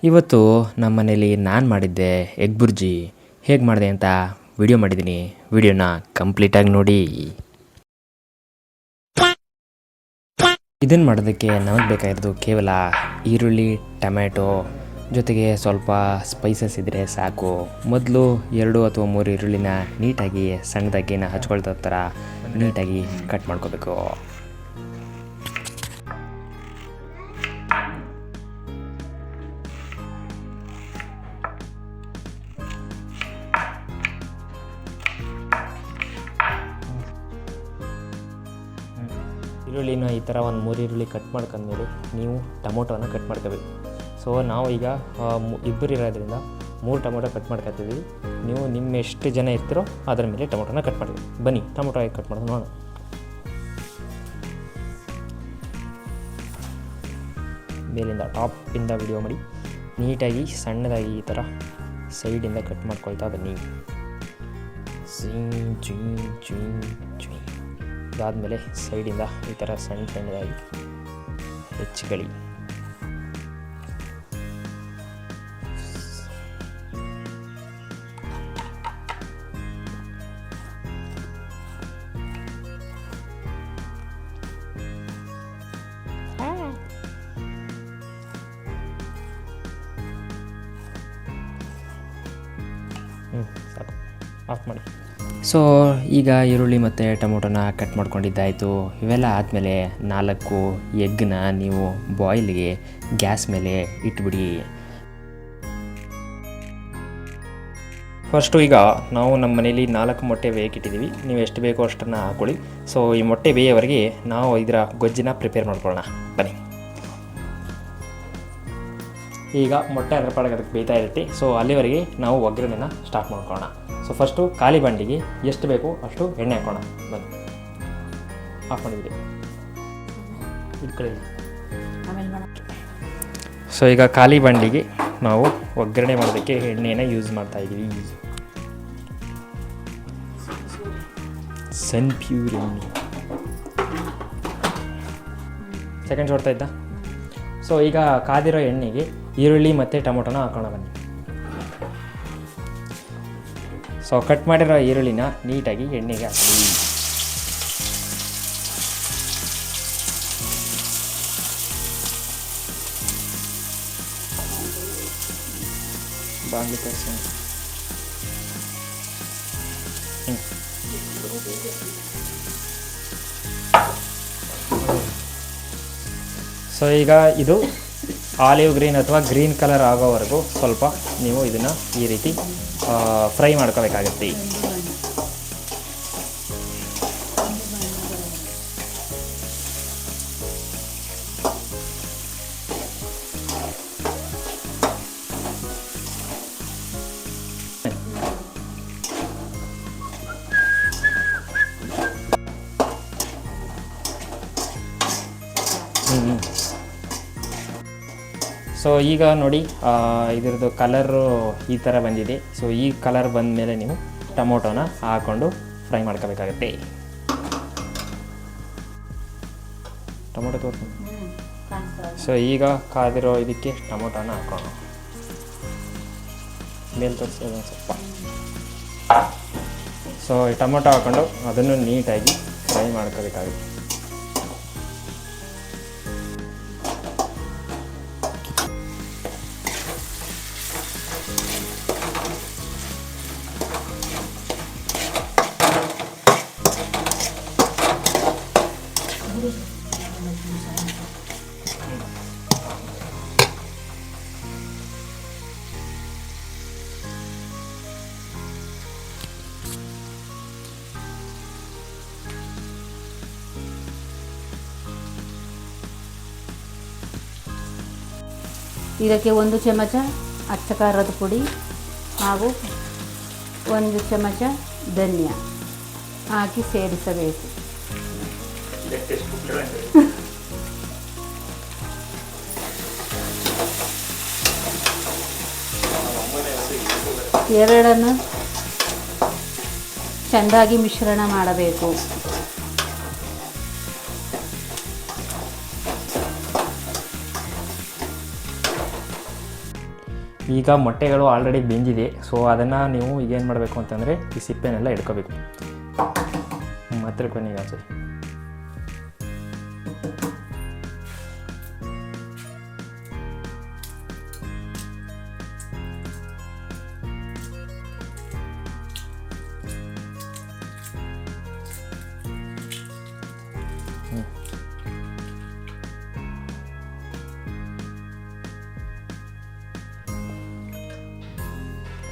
ಇವತ್ತು ನಮ್ಮ ಮನೇಲಿ ನಾನು ಮಾಡಿದ್ದೆ ಎಗ್ ಬುರ್ಜಿ ಹೇಗೆ ಮಾಡಿದೆ ಅಂತ ವಿಡಿಯೋ ಮಾಡಿದ್ದೀನಿ. ವಿಡಿಯೋನ ಕಂಪ್ಲೀಟಾಗಿ ನೋಡಿ. ಇದನ್ನು ಮಾಡೋದಕ್ಕೆ ನಮಗೆ ಬೇಕಾಗಿರೋದು ಕೇವಲ ಈರುಳ್ಳಿ, ಟೊಮ್ಯಾಟೊ ಜೊತೆಗೆ ಸ್ವಲ್ಪ ಸ್ಪೈಸಸ್ ಇದ್ದರೆ ಸಾಕು. ಮೊದಲು 2 ಅಥವಾ 3 ಈರುಳ್ಳಿನ ನೀಟಾಗಿ ಸಣ್ಣದಾಗಿ ಹಚ್ಕೊಳ್ತಾ ಥರ ನೀಟಾಗಿ ಕಟ್ ಮಾಡ್ಕೋಬೇಕು. ಈರುಳ್ಳಿನ ಈ ಥರ ಒಂದು 3 ಈರುಳ್ಳಿ ಕಟ್ ಮಾಡ್ಕೊಂಡ್ಮೇಲೆ ನೀವು ಟೊಮೊಟೊನ ಕಟ್ ಮಾಡ್ಕೋಬೇಕು. ಸೊ ನಾವು ಈಗ ಇಬ್ಬರು ಇರೋದ್ರಿಂದ 3 ಟೊಮೊಟೊ ಕಟ್ ಮಾಡ್ಕೊತಿದ್ದೀವಿ. ನೀವು ನಿಮ್ಮ ಎಷ್ಟು ಜನ ಇರ್ತೀರೋ ಅದರ ಮೇಲೆ ಟೊಮೊಟೊನ ಕಟ್ ಮಾಡಬೇಕು. ಬನ್ನಿ ಟೊಮೊಟೊ ಹೇಗೆ ಕಟ್ ಮಾಡೋದು ನೋಡೋಣ. ಮೇಲಿಂದ ಟಾಪಿಂದ ವಿಡಿಯೋ ಮಾಡಿ ನೀಟಾಗಿ ಸಣ್ಣದಾಗಿ ಈ ಥರ ಸೈಡಿಂದ ಕಟ್ ಮಾಡ್ಕೊಳ್ತಾ ಬನ್ನಿ. ಇದಾದಮೇಲೆ ಸೈಡಿಂದ ಈ ಥರ ಸಣ್ಣದಾಗಿ ಹೆಚ್ಚುಗಳಿ. ಸಾಕು, ಆಫ್ ಮಾಡಿ. ಸೊ ಈಗ ಈರುಳ್ಳಿ ಮತ್ತು ಟೊಮೊಟೊನ ಕಟ್ ಮಾಡ್ಕೊಂಡಿದ್ದಾಯಿತು. ಇವೆಲ್ಲ ಆದಮೇಲೆ 4 ಎಗ್ಗನ್ನ ನೀವು ಬಾಯ್ಲಿಗೆ ಗ್ಯಾಸ್ ಮೇಲೆ ಇಟ್ಬಿಡಿ. ಫಸ್ಟು ಈಗ ನಾವು ನಮ್ಮ ಮನೇಲಿ 4 ಮೊಟ್ಟೆ ಬೇಯಿಟ್ಟಿದ್ದೀವಿ. ನೀವು ಎಷ್ಟು ಬೇಕೋ ಅಷ್ಟನ್ನು ಹಾಕ್ಕೊಳ್ಳಿ. ಸೊ ಈ ಮೊಟ್ಟೆ ಬೇಯೋವರೆಗೆ ನಾವು ಇದರ ಗೊಜ್ಜನ್ನ ಪ್ರಿಪೇರ್ ಮಾಡ್ಕೊಳ್ಳೋಣ ಬನ್ನಿ. ಈಗ ಮೊಟ್ಟೆ ಅದರ ಪಾಡಿಗೆ ಅದಕ್ಕೆ ಬೇಯ್ತಾ ಇರುತ್ತೆ. ಸೊ ಅಲ್ಲಿವರೆಗೆ ನಾವು ಒಗ್ಗರಣೆನ ಸ್ಟಾರ್ಟ್ ಮಾಡ್ಕೊಳ್ಳೋಣ. ಸೊ ಫಸ್ಟು ಖಾಲಿ ಬಂಡಿಗೆ ಎಷ್ಟು ಬೇಕು ಅಷ್ಟು ಎಣ್ಣೆ ಹಾಕೋಣ ಬನ್ನಿ. ಆಫ್ ಮಾಡಿಬಿಡಿ. ಸೊ ಈಗ ಖಾಲಿ ಬಂಡಿಗೆ ನಾವು ಒಗ್ಗರಣೆ ಮಾಡೋದಕ್ಕೆ ಎಣ್ಣೆನ ಯೂಸ್ ಮಾಡ್ತಾ ಇದ್ದೀವಿ. ಸನ್ಪ್ಯೂರ್ ಎಣ್ಣೆ ಸೆಕೆಂಡ್ಸ್ ಹೊಡ್ತಾ ಇದ್ದ. ಸೊ ಈಗ ಕಾದಿರೋ ಎಣ್ಣೆಗೆ ಈರುಳ್ಳಿ ಮತ್ತು ಟೊಮೊಟೊನ ಹಾಕೋಣ ಬನ್ನಿ. ಸೊ ಕಟ್ ಮಾಡಿರೋ ಈರುಳ್ಳಿನ ನೀಟಾಗಿ ಎಣ್ಣೆಗೆ ಹಾಕಿ. ಬಾಂಗ್ಲಿ ತೋರಿಸಿ. ಸೊ ಈಗ ಇದು ಆಲಿವ್ ಗ್ರೀನ್ ಅಥವಾ ಗ್ರೀನ್ ಕಲರ್ ಆಗೋವರೆಗೂ ಸ್ವಲ್ಪ ನೀವು ಇದನ್ನು ಈ ರೀತಿ ಫ್ರೈ ಮಾಡ್ಕೋಬೇಕಾಗತ್ತೆ. ಸೊ ಈಗ ನೋಡಿ ಇದರದ್ದು ಕಲರು ಈ ಥರ ಬಂದಿದೆ. ಸೊ ಈ ಕಲರ್ ಬಂದ ಮೇಲೆ ನೀವು ಟೊಮೊಟೊನ ಹಾಕ್ಕೊಂಡು ಫ್ರೈ ಮಾಡ್ಕೋಬೇಕಾಗತ್ತೆ. ಟೊಮೊಟೊ ತೋರಿಸಿ. ಸೊ ಈಗ ಕಾದಿರೋ ಇದಕ್ಕೆ ಟೊಮೊಟೊನ ಹಾಕೋಣ. ಮೇಲೆ ತೋರಿಸಿ ಒಂದು ಸ್ವಲ್ಪ. ಸೊ ಈ ಟೊಮೊಟೊ ಹಾಕ್ಕೊಂಡು ಅದನ್ನು ನೀಟಾಗಿ ಫ್ರೈ ಮಾಡ್ಕೋಬೇಕಾಗುತ್ತೆ. ಇದಕ್ಕೆ 1 ಚಮಚ ಅಚ್ಚ ಖಾರದ ಪುಡಿ ಹಾಗೂ 1 ಚಮಚ ಧನಿಯ ಹಾಕಿ ಸೇರಿಸಬೇಕು. ಎರಡನ್ನು ಚೆಂದಾಗಿ ಮಿಶ್ರಣ ಮಾಡಬೇಕು. ಈಗ ಮೊಟ್ಟೆಗಳು ಆಲ್ರೆಡಿ ಬೆಂದಿದೆ. ಸೊ ಅದನ್ನು ನೀವು ಈಗೇನು ಮಾಡಬೇಕು ಅಂತಂದರೆ ಈ ಸಿಪ್ಪೆನೆಲ್ಲ ಇಟ್ಕೋಬೇಕು. ಮಾತ್ರ ಕೊನೆಗೆ ಆಚೆ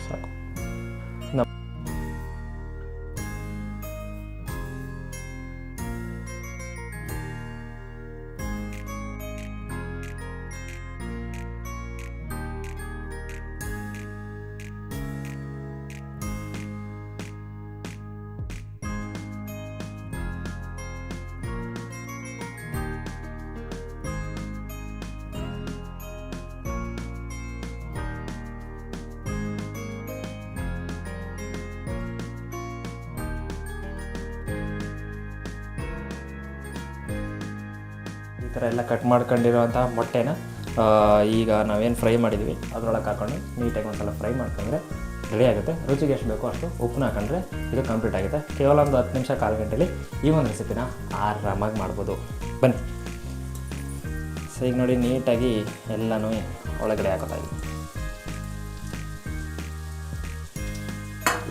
ಸಾಕು. ಈ ಥರ ಎಲ್ಲ ಕಟ್ ಮಾಡ್ಕೊಂಡಿರೋಂಥ ಮೊಟ್ಟೆನ ಈಗ ನಾವೇನು ಫ್ರೈ ಮಾಡಿದ್ವಿ ಅದರೊಳಗೆ ಹಾಕ್ಕೊಂಡು ನೀಟಾಗಿ ಒಂದು ಸಲ ಫ್ರೈ ಮಾಡ್ಕೊಂಡ್ರೆ ರೆಡಿ ಆಗುತ್ತೆ. ರುಚಿಗೆ ಎಷ್ಟು ಬೇಕೋ ಅಷ್ಟು ಉಪ್ಪನ್ನ ಹಾಕೊಂಡ್ರೆ ಇದು ಕಂಪ್ಲೀಟ್ ಆಗುತ್ತೆ. ಕೇವಲ ಒಂದು 10 ನಿಮಿಷ ಕಾಲು ಗಂಟೆಲಿ ಈ ಒಂದು ರೆಸಿಪಿನ ಆರಾಮಾಗಿ ಮಾಡ್ಬೋದು. ಬನ್ನಿ. ಸೊ ಈಗ ನೋಡಿ ನೀಟಾಗಿ ಎಲ್ಲನೂ ಒಳಗಡೆ ಹಾಕೋತಾ ಇದ್ದೀವಿ.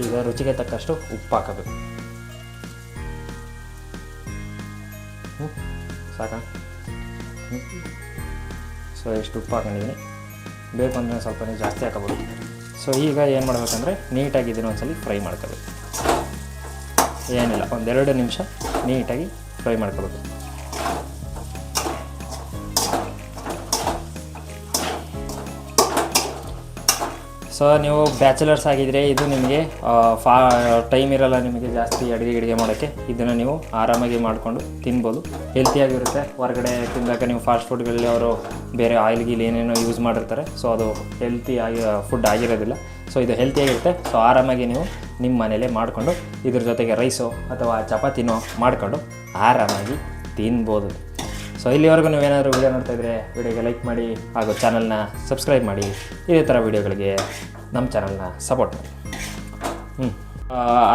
ಈಗ ರುಚಿಗೆ ತಕ್ಕಷ್ಟು ಉಪ್ಪು ಹಾಕಬೇಕು. ಸಾಕ. ಸೊ ಎಷ್ಟು ಉಪ್ಪು ಹಾಕೊಂಡಿದ್ದೀನಿ, ಬೇಕು ಅಂದರೆ ಸ್ವಲ್ಪ ಜಾಸ್ತಿ ಹಾಕೋಬೋದು. ಸೊ ಈಗ ಏನು ಮಾಡಬೇಕಂದ್ರೆ ನೀಟಾಗಿ ಇದನ್ನು ಒಂದ್ಸಲ ಫ್ರೈ ಮಾಡ್ಕೋಬೇಕು. ಏನಿಲ್ಲ, 1-2 ನಿಮಿಷ ನೀಟಾಗಿ ಫ್ರೈ ಮಾಡ್ಕೋಬೇಕು. ಸೊ ನೀವು ಬ್ಯಾಚುಲರ್ಸ್ ಆಗಿದ್ದರೆ ಇದು ನಿಮಗೆ ಟೈಮ್ ಇರೋಲ್ಲ, ನಿಮಗೆ ಜಾಸ್ತಿ ಅಡುಗೆ ಮಾಡೋಕ್ಕೆ. ಇದನ್ನು ನೀವು ಆರಾಮಾಗಿ ಮಾಡಿಕೊಂಡು ತಿನ್ಬೋದು. ಹೆಲ್ತಿಯಾಗಿರುತ್ತೆ. ಹೊರಗಡೆ ತಿಂದಾಗ ನೀವು ಫಾಸ್ಟ್ ಫುಡ್ಗಳಲ್ಲಿ ಅವರು ಬೇರೆ ಆಯಿಲ್ ಗೀಲ್ ಏನೇನೋ ಯೂಸ್ ಮಾಡಿರ್ತಾರೆ. ಸೊ ಅದು ಹೆಲ್ತಿಯಾಗಿ ಫುಡ್ ಆಗಿರೋದಿಲ್ಲ. ಸೊ ಇದು ಹೆಲ್ತಿಯಾಗಿರುತ್ತೆ. ಸೊ ಆರಾಮಾಗಿ ನೀವು ನಿಮ್ಮ ಮನೇಲೇ ಮಾಡಿಕೊಂಡು ಇದ್ರ ಜೊತೆಗೆ ರೈಸೋ ಅಥವಾ ಚಪಾತಿನೋ ಮಾಡಿಕೊಂಡು ಆರಾಮಾಗಿ ತಿನ್ಬೋದು. ಸೊ ಇಲ್ಲಿವರೆಗೂ ನೀವೇನಾದರೂ ವೀಡಿಯೋ ನೋಡ್ತಾಯಿದ್ರೆ ವಿಡಿಯೋಗೆ ಲೈಕ್ ಮಾಡಿ ಹಾಗೂ ಚಾನಲ್ನ ಸಬ್ಸ್ಕ್ರೈಬ್ ಮಾಡಿ. ಇದೇ ಥರ ವೀಡಿಯೋಗಳಿಗೆ ನಮ್ಮ ಚಾನಲ್ನ ಸಪೋರ್ಟ್ ಮಾಡಿ.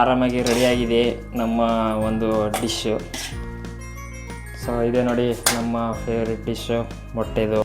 ಆರಾಮಾಗಿ ರೆಡಿಯಾಗಿದೆ ನಮ್ಮ ಒಂದು ಡಿಶ್ಶು. ಸೊ ಇದೇ ನೋಡಿ ನಮ್ಮ ಫೇವ್ರೆಟ್ ಡಿಶ್ಶು ಮೊಟ್ಟೆದು.